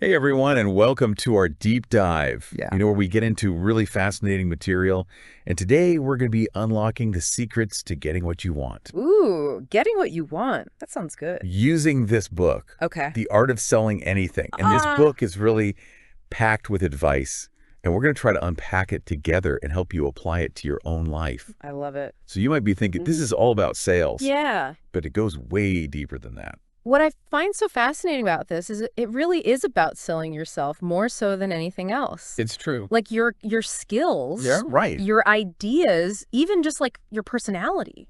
Hey everyone, and welcome to our deep dive. Yeah. Where we get into really fascinating material. And today we're going to be unlocking the secrets to getting what you want. Ooh, getting what you want. That sounds good. Using this book, Okay. The Art of Selling Anything. And this Ah, book is really packed with advice. And we're going to try to unpack it together and help you apply it to your own life. I love it. So you might be thinking, this is all about sales. Yeah. But it goes way deeper than that. What I find so fascinating about this is it really is about selling yourself more so than anything else. It's true. Like your skills, Yeah, right. your ideas, even just like your personality.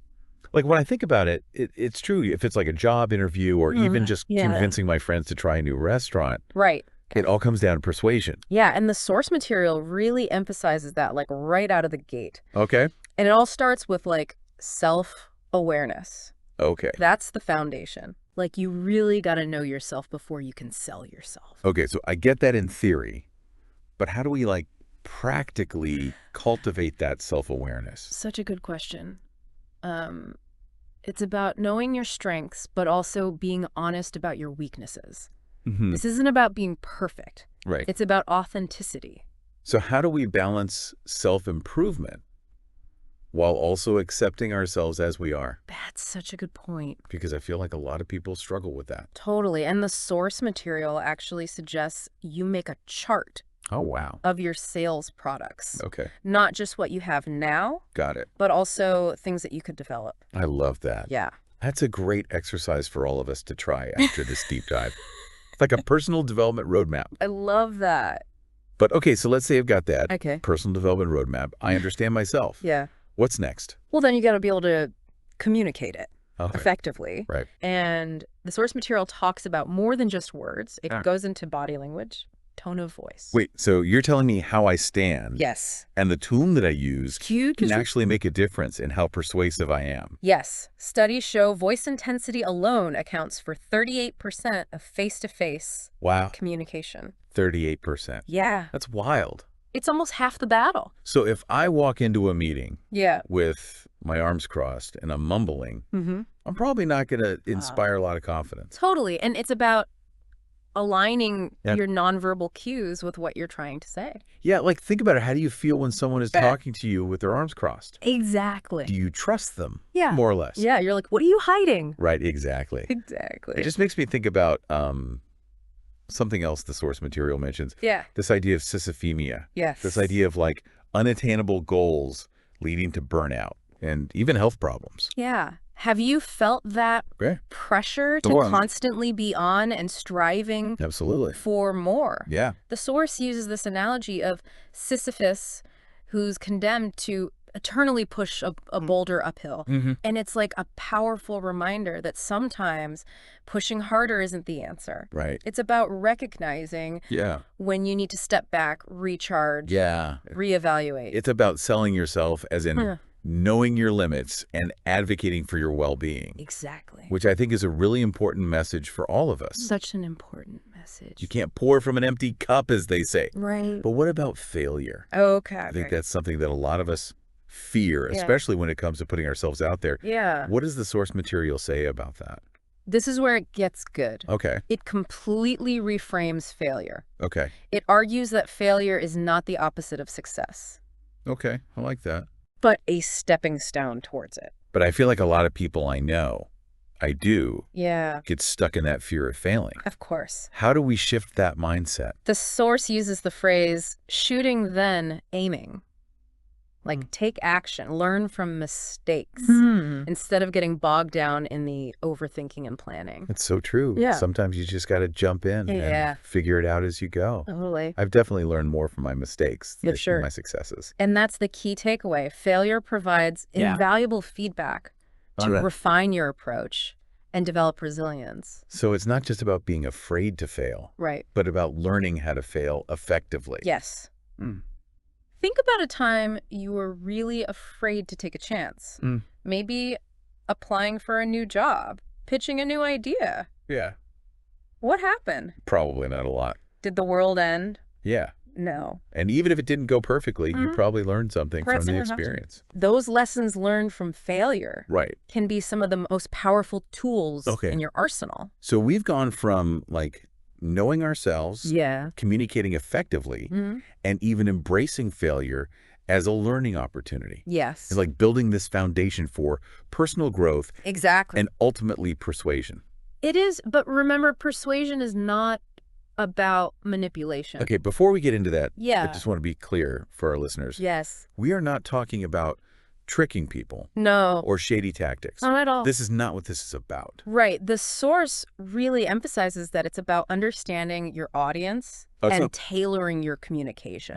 Like when I think about it, it's true. If it's like a job interview or even just yeah. convincing my friends to try a new restaurant, Right. it all comes down to persuasion. Yeah, and the source material really emphasizes that like right out of the gate. Okay. And it all starts with like self-awareness. Okay. That's the foundation. Like, you really got to know yourself before you can sell yourself. Okay. So I get that in theory, but how do we like practically cultivate that self-awareness? Such a good question. It's about knowing your strengths, but also being honest about your weaknesses. Mm-hmm. This isn't about being perfect. Right. It's about authenticity. So how do we balance self-improvement while also accepting ourselves as we are? That's such a good point. Because I feel like a lot of people struggle with that. Totally. And the source material actually suggests you make a chart Oh, wow. of your sales products. Okay. Not just what you have now, Got it. but also things that you could develop. I love that. Yeah. That's a great exercise for all of us to try after this deep dive. It's like a personal development roadmap. I love that. But okay, so let's say I've got that Okay. personal development roadmap. I understand myself. Yeah. What's next? Well, then you got to be able to communicate it Okay. effectively. Right. And the source material talks about more than just words. It Yeah. goes into body language, tone of voice. Wait, so you're telling me how I stand Yes. and the tune that I use Cute. can actually make a difference in how persuasive I am? Yes. Studies show voice intensity alone accounts for 38% of face-to-face Wow, communication. 38%. Yeah. That's wild. It's almost half the battle. So if I walk into a meeting Yeah. with my arms crossed and I'm mumbling, Mm-hmm. I'm probably not going to inspire a lot of confidence. Totally. And it's about aligning Yeah. your nonverbal cues with what you're trying to say. Yeah, like think about it. How do you feel when someone is talking to you with their arms crossed? Exactly. Do you trust them? Yeah. More or less. Yeah, you're like, what are you hiding? Right, exactly. Exactly. It just makes me think about something else the source material mentions. Yeah. This idea of sisyphemia. Yes. This idea of like unattainable goals leading to burnout and even health problems. Yeah. Have you felt that Okay. pressure to Sure. constantly be on and striving Absolutely. for more? Yeah. The source uses this analogy of Sisyphus, who's condemned to eternally push a boulder uphill. Mm-hmm. And it's like a powerful reminder that sometimes pushing harder isn't the answer. Right. It's about recognizing Yeah. when you need to step back, recharge, Yeah. reevaluate. It's about selling yourself as in Huh. knowing your limits and advocating for your well-being, Exactly. which I think is a really important message for all of us. Such an important message. You can't pour from an empty cup, as they say. Right. But what about failure? Okay. I think that's something that a lot of us fear, Yeah. especially when it comes to putting ourselves out there. Yeah. What does the source material say about that? This is where it gets good. Okay. It completely reframes failure. Okay. It argues that failure is not the opposite of success, Okay. I like that. but a stepping stone towards it. But I feel like a lot of people I know, I do, Yeah, get stuck in that fear of failing. of course. How do we shift that mindset? The source uses the phrase shooting then aiming. Like take action, learn from mistakes instead of getting bogged down in the overthinking and planning. It's so true. Yeah. Sometimes you just got to jump in Yeah. and figure it out as you go. Totally. I've definitely learned more from my mistakes Yeah, than sure. my successes. And that's the key takeaway. Failure provides Yeah. invaluable feedback to Alright. refine your approach and develop resilience. So it's not just about being afraid to fail, Right. but about learning how to fail effectively. Yes. Mm. Think about a time you were really afraid to take a chance. Mm. Maybe applying for a new job, pitching a new idea. Yeah. What happened? Probably not a lot. Did the world end? Yeah. No. And even if it didn't go perfectly, you probably learned something from the Perhaps- experience. Those lessons learned from failure Right. can be some of the most powerful tools Okay. in your arsenal. So we've gone from like knowing ourselves, Yeah. communicating effectively, and even embracing failure as a learning opportunity. Yes. It's like building this foundation for personal growth Exactly. and ultimately persuasion. It is, but remember, persuasion is not about manipulation. Okay, before we get into that, I Yeah. just want to be clear for our listeners. Yes. We are not talking about tricking people No. or shady tactics. Not at all. This is not what this is about. Right. The source really emphasizes that it's about understanding your audience and tailoring your communication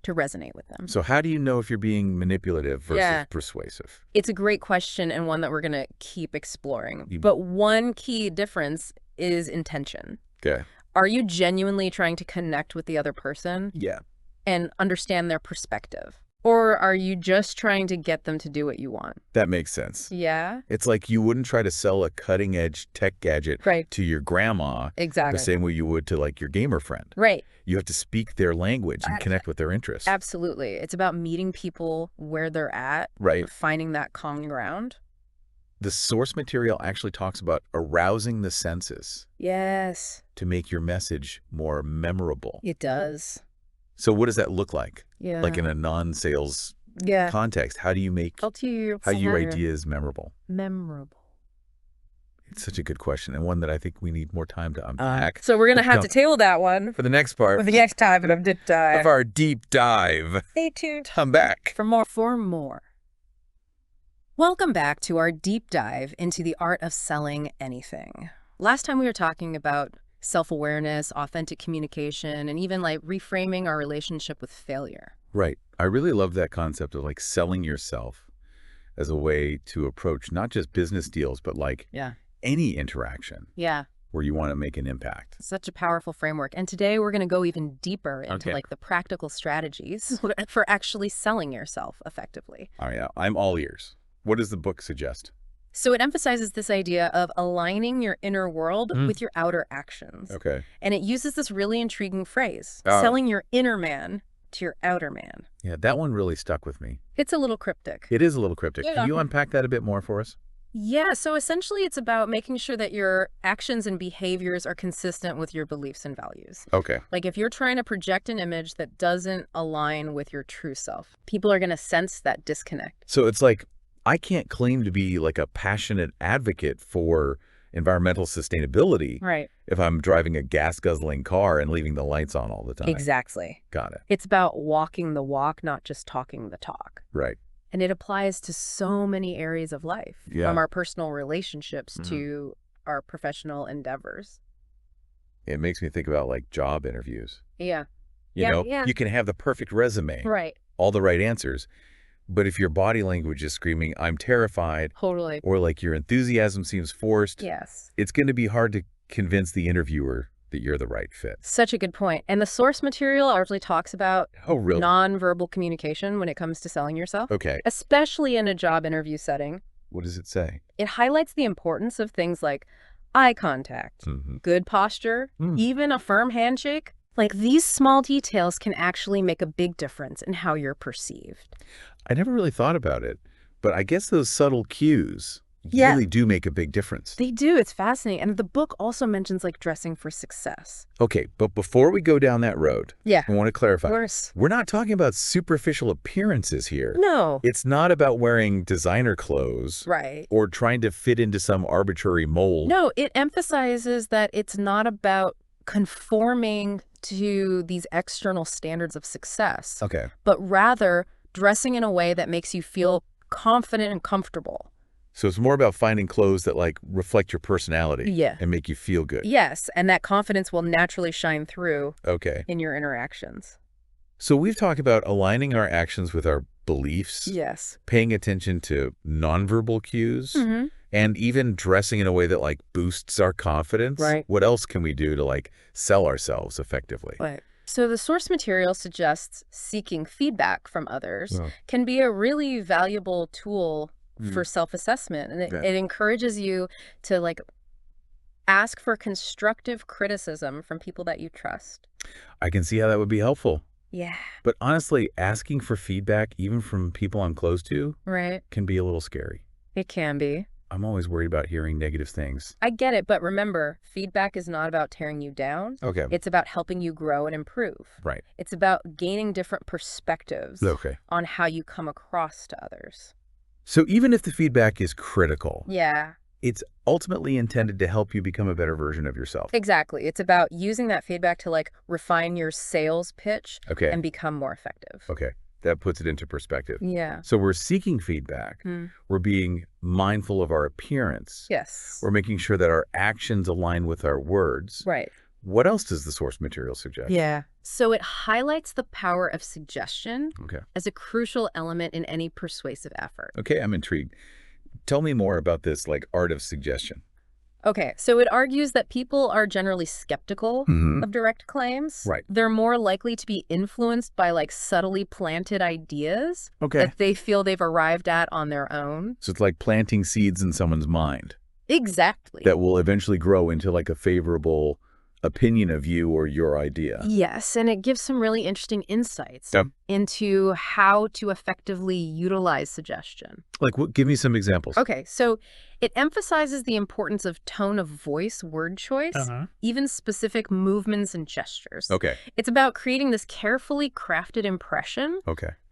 to resonate with them. So how do you know if you're being manipulative versus persuasive? It's a great question and one that we're going to keep exploring. But one key difference is intention. Okay. Are you genuinely trying to connect with the other person? Yeah. And understand their perspective? Or are you just trying to get them to do what you want? That makes sense. Yeah. It's like you wouldn't try to sell a cutting-edge tech gadget to your grandma Exactly. the same way you would to like your gamer friend. Right. You have to speak their language and connect with their interests. Absolutely. It's about meeting people where they're at. Right. Finding that common ground. The source material actually talks about arousing the senses. Yes. To make your message more memorable. It does. So what does that look like? Yeah. Like in a non-sales context, how do you make your ideas memorable? Memorable. It's such a good question, and one that I think we need more time to unpack. So we're going to have to table that one for the next part. For the next time of Deep Dive. Of our deep dive. Stay tuned. Come back. For more. Welcome back to our deep dive into the art of selling anything. Last time we were talking about self-awareness, authentic communication, and even like reframing our relationship with failure. Right. I really love that concept of like selling yourself as a way to approach not just business deals, but like any interaction where you want to make an impact. Such a powerful framework. And today we're going to go even deeper into like the practical strategies for actually selling yourself effectively. Oh yeah, I'm all ears. What does the book suggest? So it emphasizes this idea of aligning your inner world with your outer actions. Okay. And it uses this really intriguing phrase, selling your inner man to your outer man. Yeah, that one really stuck with me. It's a little cryptic. It is a little cryptic. Can you unpack that a bit more for us? Yeah, so essentially it's about making sure that your actions and behaviors are consistent with your beliefs and values. Okay. Like if you're trying to project an image that doesn't align with your true self, people are going to sense that disconnect. So it's like, I can't claim to be like a passionate advocate for environmental sustainability if I'm driving a gas-guzzling car and leaving the lights on all the time. Exactly. Got it. It's about walking the walk, not just talking the talk. Right. And it applies to so many areas of life, from our personal relationships to our professional endeavors. It makes me think about like job interviews. Yeah. You know, you can have the perfect resume, all the right answers. But if your body language is screaming, I'm terrified, or like your enthusiasm seems forced, it's going to be hard to convince the interviewer that you're the right fit. Such a good point. And the source material largely talks about nonverbal communication when it comes to selling yourself. Okay. Especially in a job interview setting. What does it say? It highlights the importance of things like eye contact, good posture, even a firm handshake. Like these small details can actually make a big difference in how you're perceived. I never really thought about it, but I guess those subtle cues really do make a big difference. They do. It's fascinating. And the book also mentions like dressing for success. Okay, but before we go down that road, I want to clarify. Of course. We're not talking about superficial appearances here. No. It's not about wearing designer clothes. Or trying to fit into some arbitrary mold. No, it emphasizes that it's not about conforming to these external standards of success. But rather dressing in a way that makes you feel confident and comfortable. So it's more about finding clothes that like reflect your personality and make you feel good. Yes, and that confidence will naturally shine through in your interactions. So we've talked about aligning our actions with our beliefs, paying attention to nonverbal cues, and even dressing in a way that like boosts our confidence. What else can we do to like sell ourselves effectively? So the source material suggests seeking feedback from others can be a really valuable tool for self-assessment. And it encourages you to like ask for constructive criticism from people that you trust. I can see how that would be helpful. Yeah. But honestly, asking for feedback, even from people I'm close to, can be a little scary. It can be. I'm always worried about hearing negative things. I get it, but remember, feedback is not about tearing you down. Okay. It's about helping you grow and improve. Right. It's about gaining different perspectives on how you come across to others. So even if the feedback is critical, yeah, it's ultimately intended to help you become a better version of yourself. Exactly. It's about using that feedback to like refine your sales pitch and become more effective. Okay. That puts it into perspective. Yeah. So we're seeking feedback. We're being mindful of our appearance. Yes. We're making sure that our actions align with our words. Right. What else does the source material suggest? Yeah. So it highlights the power of suggestion as a crucial element in any persuasive effort. Okay, I'm intrigued. Tell me more about this, like, art of suggestion. Okay, so it argues that people are generally skeptical of direct claims. Right. They're more likely to be influenced by like subtly planted ideas that they feel they've arrived at on their own. So it's like planting seeds in someone's mind. Exactly. That will eventually grow into like a favorable opinion of you or your idea. Yes, and it gives some really interesting insights into how to effectively utilize suggestion. Like, what? Give me some examples. Okay, so it emphasizes the importance of tone of voice, word choice, even specific movements and gestures. Okay. It's about creating this carefully crafted impression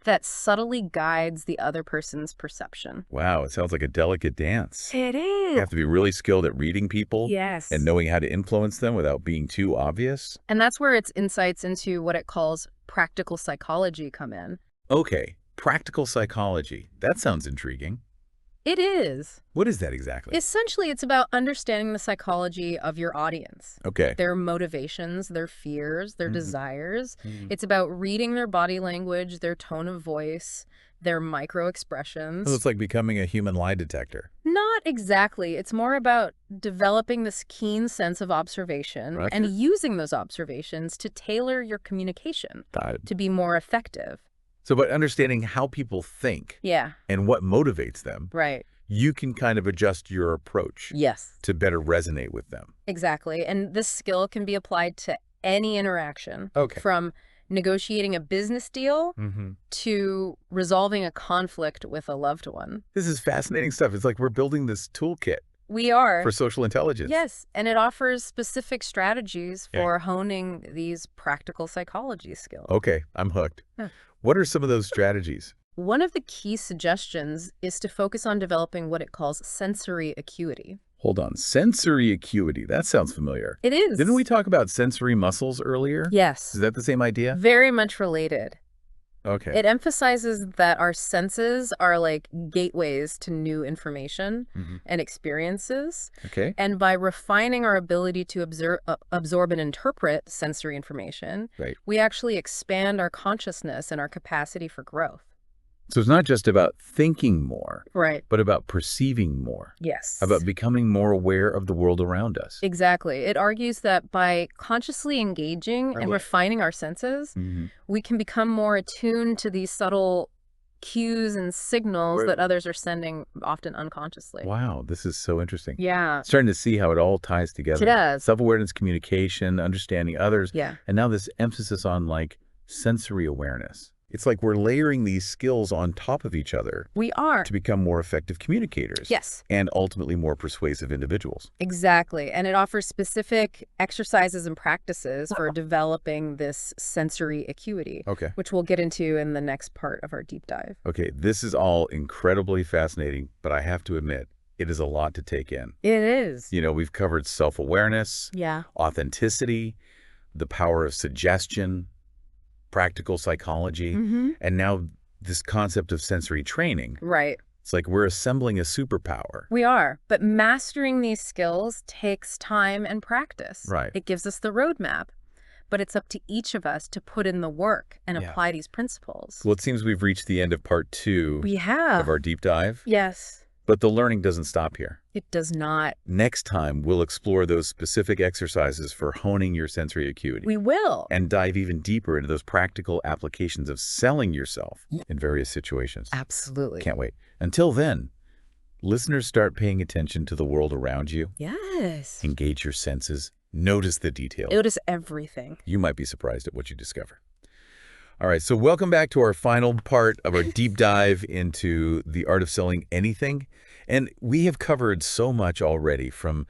that subtly guides the other person's perception. Wow, it sounds like a delicate dance. It is. You have to be really skilled at reading people Yes. and knowing how to influence them without being too obvious. And that's where its insights into what it calls practical psychology come in. Okay, practical psychology. That sounds intriguing. It is. What is that exactly? Essentially, it's about understanding the psychology of your audience. Okay. Their motivations, their fears, their desires. It's about reading their body language, their tone of voice, their micro-expressions. So it's like becoming a human lie detector. Not exactly. It's more about developing this keen sense of observation and using those observations to tailor your communication to be more effective. So by understanding how people think and what motivates them, you can kind of adjust your approach to better resonate with them. Exactly. And this skill can be applied to any interaction, from negotiating a business deal to resolving a conflict with a loved one. This is fascinating stuff. It's like we're building this toolkit. We are. For social intelligence. Yes, and it offers specific strategies for honing these practical psychology skills. Okay, I'm hooked. What are some of those strategies? One of the key suggestions is to focus on developing what it calls sensory acuity. Hold on. Sensory acuity. That sounds familiar. It is. Didn't we talk about sensory muscles earlier? Yes. Is that the same idea? Very much related. Okay. It emphasizes that our senses are like gateways to new information and experiences. Okay. And by refining our ability to absorb and interpret sensory information, we actually expand our consciousness and our capacity for growth. So it's not just about thinking more, but about perceiving more. Yes. About becoming more aware of the world around us. Exactly. It argues that by consciously engaging and refining our senses, we can become more attuned to these subtle cues and signals that others are sending, often unconsciously. Wow, this is so interesting. Yeah. Starting to see how it all ties together. It does. Self-awareness, communication, understanding others. Yeah. And now this emphasis on like sensory awareness. It's like we're layering these skills on top of each other. We are. To become more effective communicators. Yes. And ultimately more persuasive individuals. Exactly. And it offers specific exercises and practices for developing this sensory acuity, which we'll get into in the next part of our deep dive. Okay, this is all incredibly fascinating, but I have to admit, it is a lot to take in. It is. You know, we've covered self-awareness, authenticity, the power of suggestion, practical psychology, and now this concept of sensory training. Right. It's like we're assembling a superpower. We are, but mastering these skills takes time and practice. Right. It gives us the roadmap, but it's up to each of us to put in the work and apply these principles. Well, it seems we've reached the end of part 2 of our deep dive. Yes. But the learning doesn't stop here. It does not. Next time, we'll explore those specific exercises for honing your sensory acuity. We will. And dive even deeper into those practical applications of selling yourself in various situations. Absolutely. Can't wait. Until then, listeners, start paying attention to the world around you. Yes. Engage your senses. Notice the details. Notice everything. You might be surprised at what you discover. All right, so welcome back to our final part of our deep dive into the art of selling anything. And we have covered so much already, from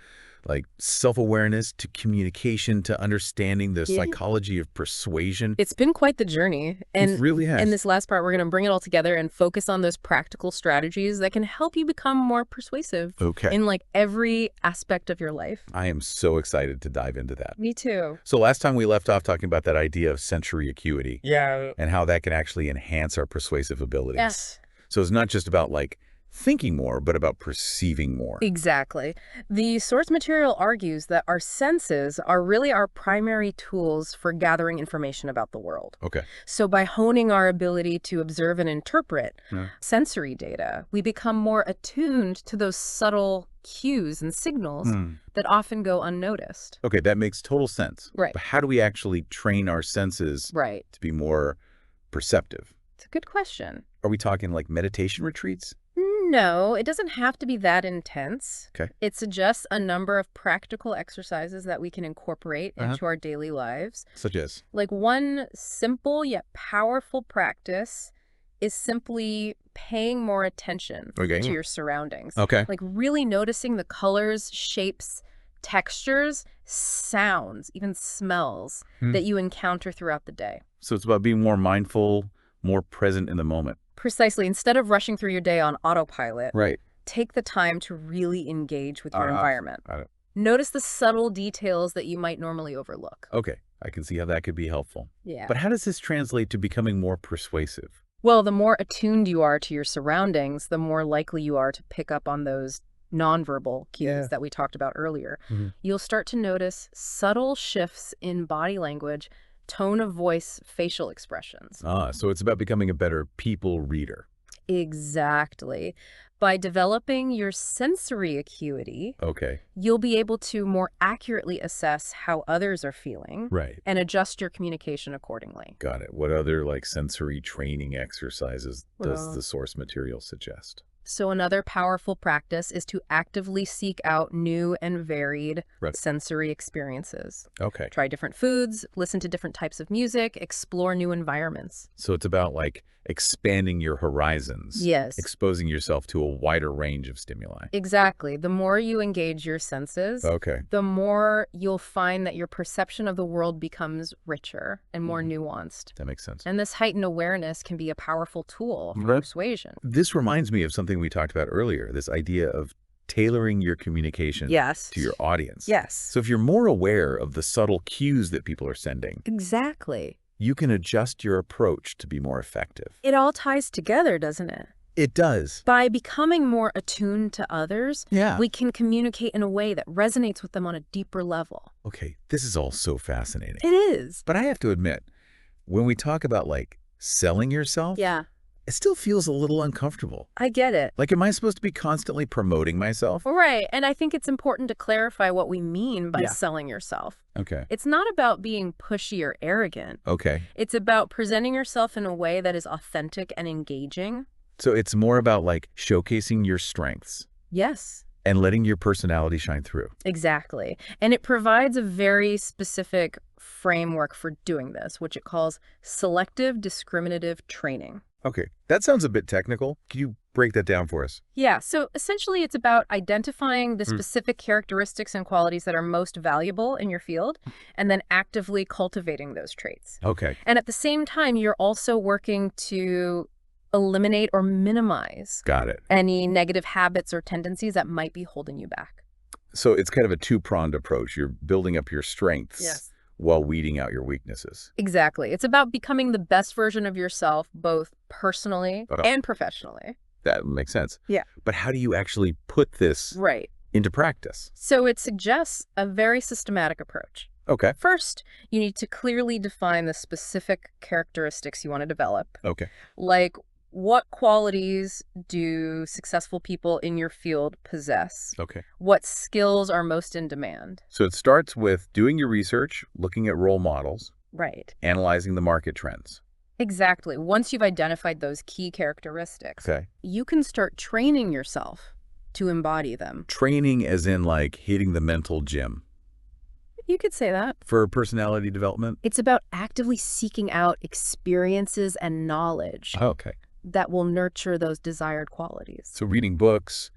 like self-awareness to communication to understanding the psychology of persuasion. It's been quite the journey. And it really has. In this last part, we're going to bring it all together and focus on those practical strategies that can help you become more persuasive in like every aspect of your life. I am so excited to dive into that. Me too. So last time we left off talking about that idea of sensory acuity. Yeah. And how that can actually enhance our persuasive abilities. Yes. So it's not just about like thinking more, but about perceiving more. Exactly. The source material argues that our senses are really our primary tools for gathering information about the world. Okay. So by honing our ability to observe and interpret sensory data, we become more attuned to those subtle cues and signals that often go unnoticed. Okay, that makes total sense. Right. But how do we actually train our senses to be more perceptive? It's a good question. Are we talking like meditation retreats? No, it doesn't have to be that intense. Okay. It suggests a number of practical exercises that we can incorporate into our daily lives. Such as? Like one simple yet powerful practice is simply paying more attention to your surroundings. Okay. Like really noticing the colors, shapes, textures, sounds, even smells that you encounter throughout the day. So it's about being more mindful, more present in the moment. Precisely. Instead of rushing through your day on autopilot, Right. take the time to really engage with your environment. Got it. Notice the subtle details that you might normally overlook. Okay. I can see how that could be helpful. Yeah. But how does this translate to becoming more persuasive? Well, the more attuned you are to your surroundings, the more likely you are to pick up on those nonverbal cues that we talked about earlier. You'll start to notice subtle shifts in body language, tone of voice, facial expressions. So it's about becoming a better people reader. Exactly. By developing your sensory acuity, you'll be able to more accurately assess how others are feeling and adjust your communication accordingly. Got it. What other like sensory training exercises does the source material suggest? So another powerful practice is to actively seek out new and varied sensory experiences. Okay. Try different foods, listen to different types of music, explore new environments. So it's about like expanding your horizons. Yes. Exposing yourself to a wider range of stimuli. Exactly. The more you engage your senses, the more you'll find that your perception of the world becomes richer and more nuanced. That makes sense. And this heightened awareness can be a powerful tool for persuasion. This reminds me of something we talked about earlier, this idea of tailoring your communication to your audience. Yes. So if you're more aware of the subtle cues that people are sending, exactly, you can adjust your approach to be more effective. It all ties together, doesn't it? It does. By becoming more attuned to others, we can communicate in a way that resonates with them on a deeper level. Okay, this is all so fascinating. It is. But I have to admit, when we talk about like selling yourself, it still feels a little uncomfortable. I get it. Like, am I supposed to be constantly promoting myself? Right. And I think it's important to clarify what we mean by selling yourself. Okay. It's not about being pushy or arrogant. Okay. It's about presenting yourself in a way that is authentic and engaging. So it's more about like showcasing your strengths. Yes. And letting your personality shine through. Exactly. And it provides a very specific framework for doing this, which it calls selective discriminative training. Okay, that sounds a bit technical. Can you break that down for us? Yeah, so essentially it's about identifying the specific characteristics and qualities that are most valuable in your field and then actively cultivating those traits. Okay. And at the same time, you're also working to eliminate or minimize any negative habits or tendencies that might be holding you back. So it's kind of a two-pronged approach. You're building up your strengths while weeding out your weaknesses. Exactly. It's about becoming the best version of yourself, both personally and professionally. That makes sense. Yeah. But how do you actually put this into practice? So it suggests a very systematic approach. Okay. First, you need to clearly define the specific characteristics you want to develop. Okay. Like, what qualities do successful people in your field possess? Okay. What skills are most in demand? So it starts with doing your research, looking at role models. Right. Analyzing the market trends. Exactly. Once you've identified those key characteristics, you can start training yourself to embody them. Training as in like hitting the mental gym. You could say that. For personality development? It's about actively seeking out experiences and knowledge. Okay. That will nurture those desired qualities. So reading books,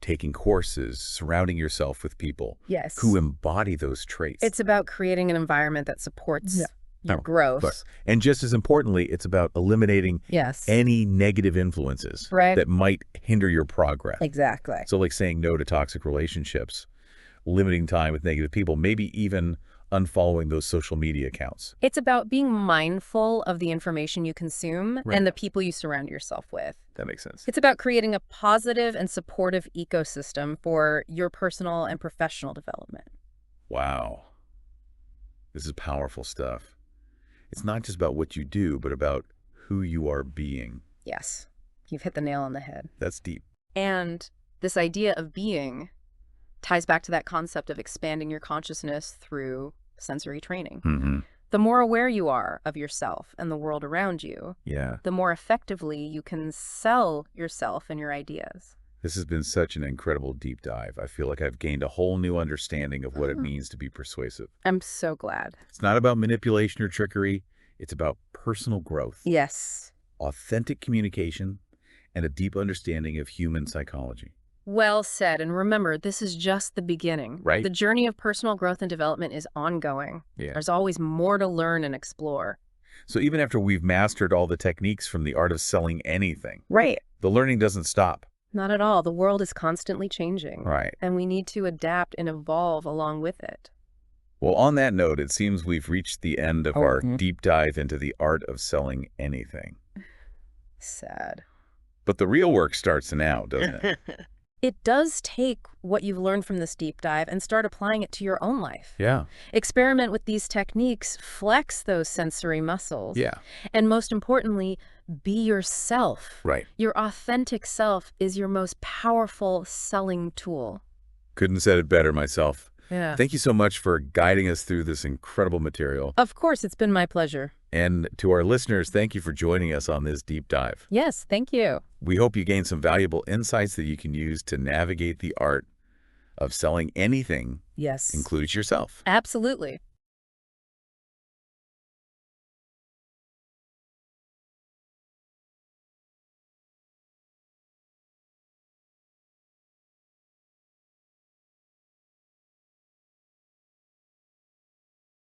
taking courses, surrounding yourself with people who embody those traits. It's about creating an environment that supports your growth. And just as importantly, it's about eliminating any negative influences that might hinder your progress. Exactly. So like saying no to toxic relationships, limiting time with negative people, maybe even unfollowing those social media accounts. It's about being mindful of the information you consume and the people you surround yourself with. That makes sense. It's about creating a positive and supportive ecosystem for your personal and professional development. Wow. This is powerful stuff. It's not just about what you do, but about who you are being. Yes. You've hit the nail on the head. That's deep. And this idea of being ties back to that concept of expanding your consciousness through sensory training. The more aware you are of yourself and the world around you, the more effectively you can sell yourself and your ideas. This has been such an incredible deep dive. I feel like I've gained a whole new understanding of what it means to be persuasive. I'm so glad. It's not about manipulation or trickery. It's about personal growth. Yes. Authentic communication and a deep understanding of human psychology. Well said. And remember, this is just the beginning. Right. The journey of personal growth and development is ongoing. There's always more to learn and explore. So even after we've mastered all the techniques from the art of selling anything, the learning doesn't stop. Not at all. The world is constantly changing. And we need to adapt and evolve along with it. Well, on that note, it seems we've reached the end of our deep dive into the art of selling anything. Sad. But the real work starts now, doesn't it? It does take what you've learned from this deep dive and start applying it to your own life. Experiment with these techniques, flex those sensory muscles. And most importantly, be yourself. Your authentic self is your most powerful selling tool. Couldn't have said it better myself. Thank you so much for guiding us through this incredible material. Of course, it's been my pleasure. And to our listeners, thank you for joining us on this deep dive. Yes, thank you. We hope you gained some valuable insights that you can use to navigate the art of selling anything, including yourself. Absolutely.